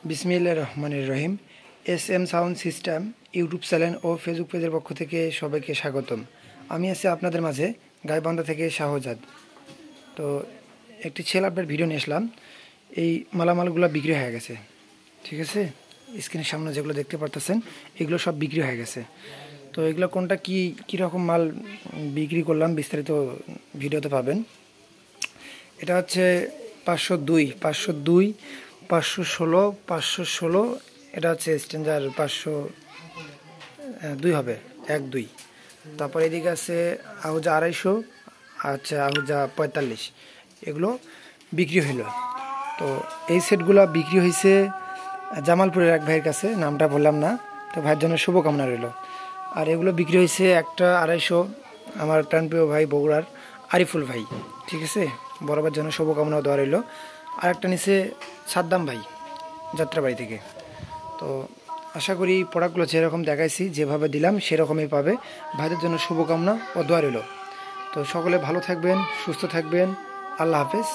বিসমিল্লাহির রহমানির রহিম। SM sound system YouTube channel ও ফেসবুক পেজের পক্ষ থেকে সবাইকে স্বাগতম। আমি আছি আপনাদের মাঝে গাইবান্ধা থেকে শাহজাদ। তো একটি সেল আপডেট ভিডিও নিয়ে আসলাম। এই মালামালগুলো বিক্রি হয়ে গেছে, ঠিক আছে। স্ক্রিনের সামনে যেগুলো দেখতে পারতেছেন এগুলো সব বিক্রি হয়ে গেছে। তো এগুলো কোনটা কীরকম মাল বিক্রি করলাম বিস্তারিত ভিডিওতে পাবেন। এটা হচ্ছে 502, 516, এটা হচ্ছে স্ট্যান্ডার্ড 502 হবে 1-2। তারপর এদিকে আছে আহুজা 250, আচ্ছা আহুজা 45, এগুলো বিক্রি হইল। তো এই সেটগুলো বিক্রি হয়েছে জামালপুরের এক ভাইয়ের কাছে, নামটা বললাম না, তো ভাইয়ের জন্য শুভকামনা রইল। আর এগুলো বিক্রি হয়েছে একটা 250 আমার প্রাণপ্রিয় ভাই বগুড়ার আরিফুল ভাই, ঠিক আছে, বরাবর জন্য শুভকামনা দেওয়া রইল। আর একটা নিচে সাদ্দাম ভাই যাত্রাবাড়ি থেকে। তো আশা করি প্রোডাক্টগুলো যেরকম দেখাইছি যেভাবে দিলাম সেরকমই পাবে। ভাইদের জন্য শুভকামনা ও দোয়া রইল। তো সকলে ভালো থাকবেন, সুস্থ থাকবেন। আল্লাহ হাফেজ।